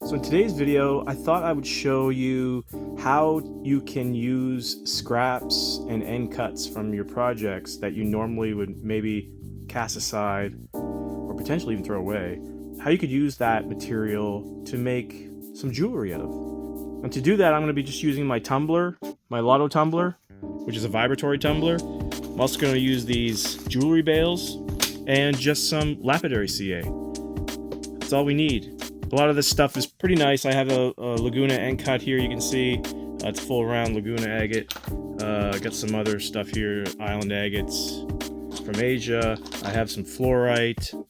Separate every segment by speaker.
Speaker 1: So in today's video, I thought I would show you how you can use scraps and end cuts from your projects that you normally would maybe cast aside or potentially even throw away, how you could use that material to make some jewelry out of. And to do that, I'm going to be just using my tumbler, my Lotto tumbler, which is a vibratory tumbler. I'm also going to use these jewelry bales and just some lapidary CA. That's all we need. A lot of this stuff is pretty nice. I have a Laguna end cut here, you can see. It's full round Laguna agate. Got some other stuff here, island agates from Asia. I have some fluorite.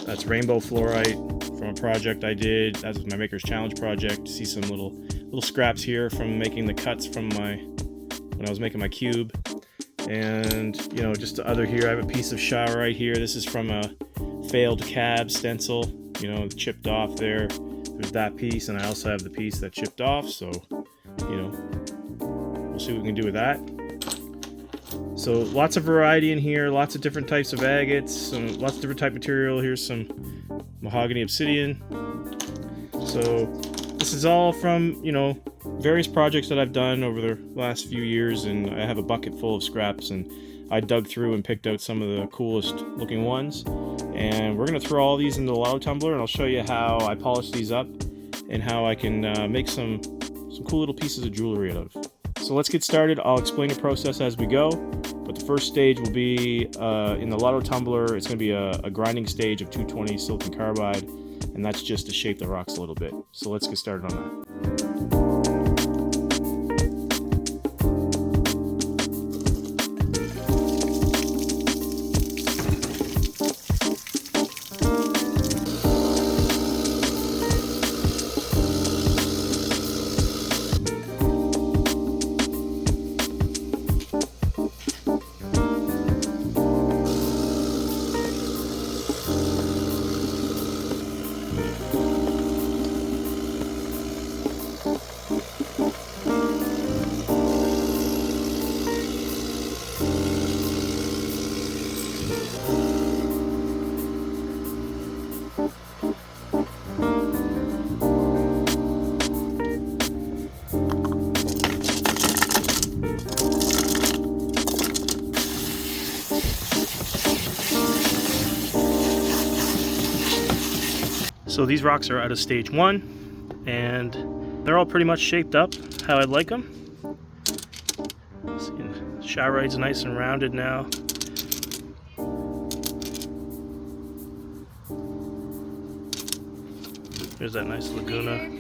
Speaker 1: That's rainbow fluorite from a project I did. That was my Maker's Challenge project. See some little scraps here from making the cuts from when I was making my cube. And, you know, just the other here, I have a piece of Shawrite here. This is from a failed cab stencil. You know, chipped off there. There's that piece, and I also have the piece that chipped off, so, you know, we'll see what we can do with that. So lots of variety in here, lots of different types of agates, lots of different type of material. Here's some mahogany obsidian. So this is all from, you know, various projects that I've done over the last few years, and I have a bucket full of scraps, and I dug through and picked out some of the coolest looking ones. And we're going to throw all these into the Lotto tumbler, and I'll show you how I polish these up and how I can make some cool little pieces of jewelry out of. So let's get started. I'll explain the process as we go, but the first stage will be in the Lotto tumbler. It's going to be a grinding stage of 220 silicon carbide, and that's just to shape the rocks a little bit. So let's get started on that. So these rocks are out of stage 1, and they're all pretty much shaped up how I'd like them. Shawrite's nice and rounded now. There's that nice Laguna.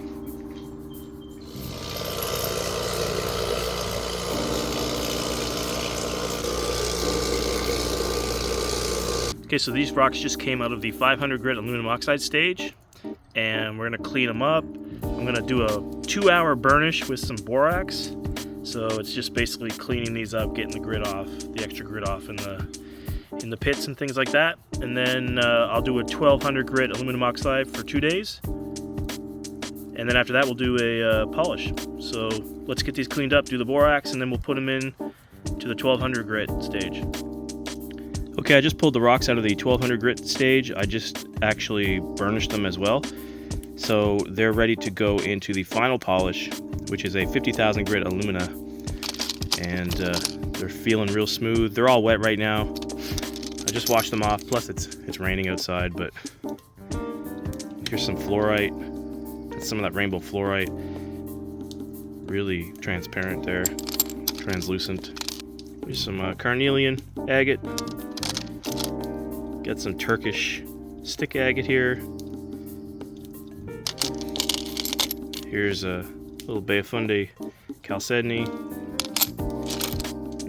Speaker 1: Okay, so these rocks just came out of the 500 grit aluminum oxide stage, and we're gonna clean them up. I'm gonna do a 2-hour burnish with some borax. So it's just basically cleaning these up, getting the grit off, the extra grit off in the pits and things like that. And then I'll do a 1200 grit aluminum oxide for 2 days. And then after that, we'll do a polish. So let's get these cleaned up, do the borax, and then we'll put them in to the 1200 grit stage. Okay, I just pulled the rocks out of the 1200 grit stage. I just actually burnished them as well. So they're ready to go into the final polish, which is a 50,000 grit alumina. And they're feeling real smooth. They're all wet right now. I just washed them off, plus it's raining outside, but here's some fluorite. That's some of that rainbow fluorite. Really transparent there, translucent. Here's some carnelian agate. Got some Turkish stick agate here. Here's a little Baefunde chalcedony.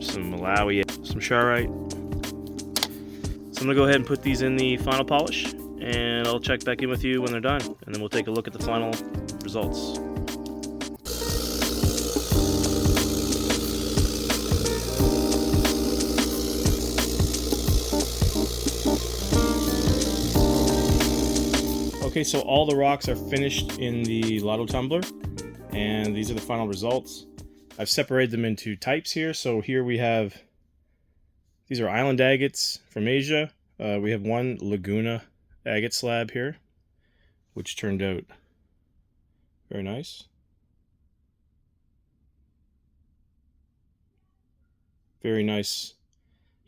Speaker 1: Some Malawi, some Shawrite. So I'm gonna go ahead and put these in the final polish, and I'll check back in with you when they're done, and then we'll take a look at the final results. Okay, so all the rocks are finished in the Lotto tumbler, and these are the final results. I've separated them into types here. So here we have, these are island agates from Asia. We have one Laguna agate slab here, which turned out Very nice. Very nice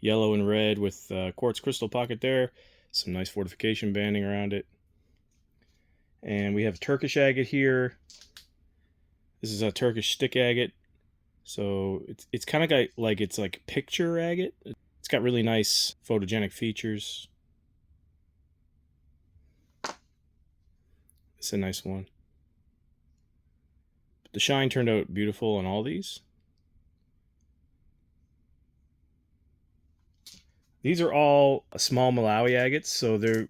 Speaker 1: yellow and red with quartz crystal pocket there. Some nice fortification banding around it. And we have Turkish agate here. This is a Turkish stick agate. So it's kind of got like, it's like picture agate. It's got really nice photogenic features. It's a nice one. But the shine turned out beautiful on all these. These are all small Malawi agates, so they're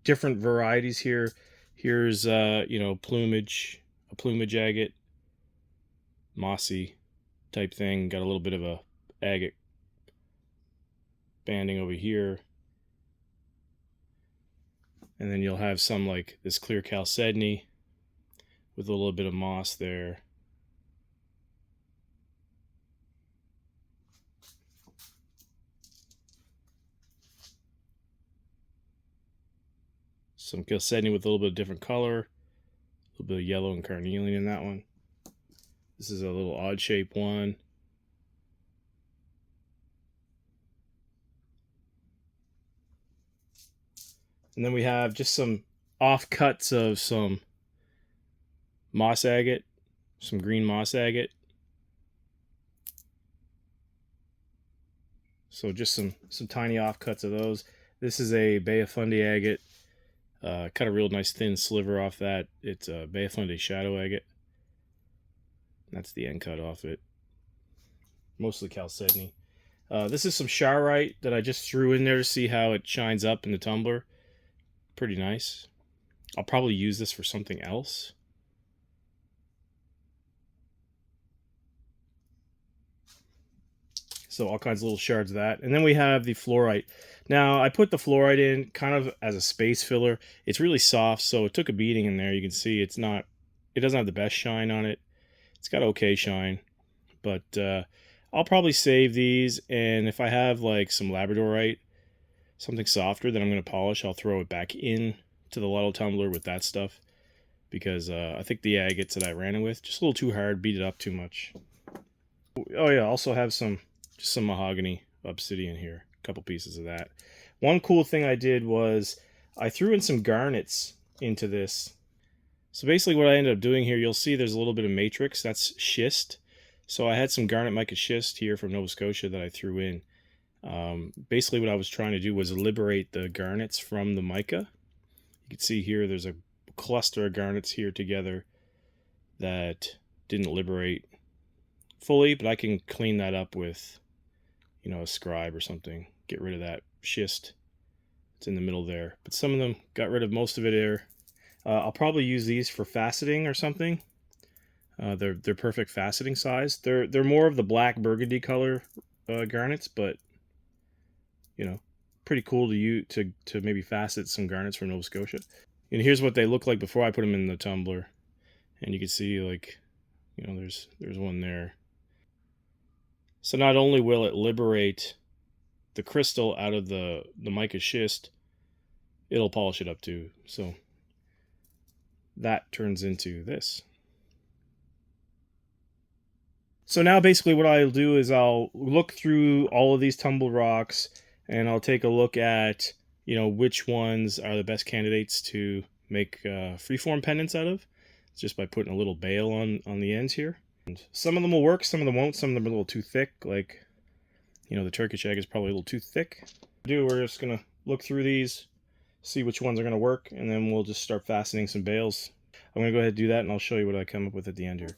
Speaker 1: different varieties here. Here's you know, plumage, a plumage agate, mossy type thing. Got a little bit of a agate banding over here. And then you'll have some like this clear chalcedony with a little bit of moss there. Some chalcedony with a little bit of different color. A little bit of yellow and carnelian in that one. This is a little odd shape one. And then we have just some offcuts of some moss agate, some green moss agate. So just some tiny offcuts of those. This is a Bay of Fundy agate. Cut a real nice thin sliver off that. It's a Bay of Fundy shadow agate. That's the end cut off it. Mostly chalcedony. This is some Charite that I just threw in there to see how it shines up in the tumbler. Pretty nice. I'll probably use this for something else. So all kinds of little shards of that. And then we have the fluorite. Now, I put the fluorite in kind of as a space filler. It's really soft, so it took a beating in there. You can see it doesn't have the best shine on it. It's got okay shine. But I'll probably save these, and if I have like some labradorite, something softer that I'm going to polish, I'll throw it back in to the Lotto tumbler with that stuff, because I think the agates that I ran it with, just a little too hard, beat it up too much. Oh yeah, I also have some mahogany obsidian here, a couple pieces of that. One cool thing I did was I threw in some garnets into this. So basically what I ended up doing here, you'll see there's a little bit of matrix, that's schist. So I had some garnet mica schist here from Nova Scotia that I threw in. Basically what I was trying to do was liberate the garnets from the mica. You can see here there's a cluster of garnets here together that didn't liberate fully, but I can clean that up with, you know, a scribe or something. Get rid of that schist. It's in the middle there. But some of them got rid of most of it there. I'll probably use these for faceting or something. They're perfect faceting size. They're more of the black burgundy color garnets, but you know, pretty cool to maybe facet some garnets from Nova Scotia. And here's what they look like before I put them in the tumbler. And you can see, like, you know, there's one there. So not only will it liberate the crystal out of the mica schist, it'll polish it up too. So that turns into this. So now basically what I'll do is I'll look through all of these tumble rocks, and I'll take a look at, you know, which ones are the best candidates to make freeform pendants out of, just by putting a little bail on the ends here. And some of them will work, some of them won't. Some of them are a little too thick, like, you know, the Turkish egg is probably a little too thick. We're just gonna look through these, see which ones are gonna work, and then we'll just start fastening some bails. I'm gonna go ahead and do that, and I'll show you what I come up with at the end here.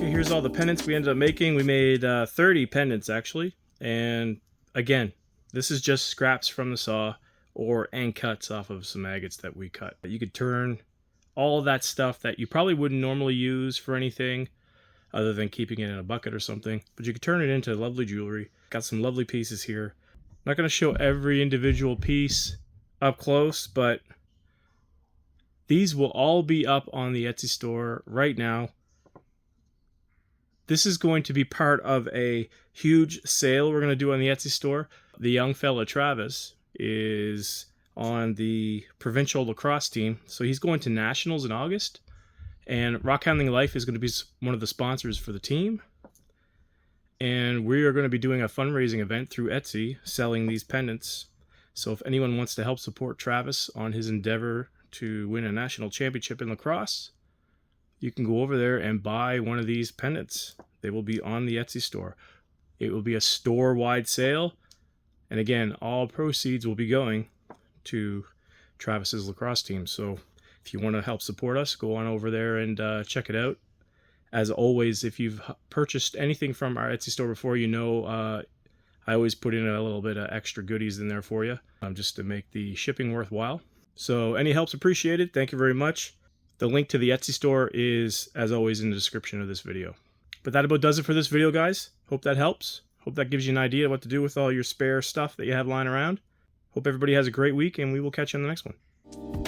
Speaker 1: Here's all the pendants we ended up making. We made 30 pendants actually, and again, this is just scraps from the saw or end cuts off of some agates that we cut. You could turn all of that stuff that you probably wouldn't normally use for anything other than keeping it in a bucket or something. But you can turn it into lovely jewelry. Got some lovely pieces here. I'm not going to show every individual piece up close, but these will all be up on the Etsy store right now. This is going to be part of a huge sale we're going to do on the Etsy store. The young fella Travis is on the provincial lacrosse team, so he's going to nationals in August, and Rockhounding Life is going to be one of the sponsors for the team. And we are going to be doing a fundraising event through Etsy selling these pendants. So if anyone wants to help support Travis on his endeavor to win a national championship in lacrosse, you can go over there and buy one of these pendants. They will be on the Etsy store. It will be a store-wide sale. And again, all proceeds will be going to Travis's lacrosse team. So if you want to help support us, go on over there and check it out. As always, if you've purchased anything from our Etsy store before, you know I always put in a little bit of extra goodies in there for you, just to make the shipping worthwhile. So any help's appreciated. Thank you very much. The link to the Etsy store is, as always, in the description of this video. But that about does it for this video, guys. Hope that helps. Hope that gives you an idea of what to do with all your spare stuff that you have lying around. Hope everybody has a great week, and we will catch you on the next one.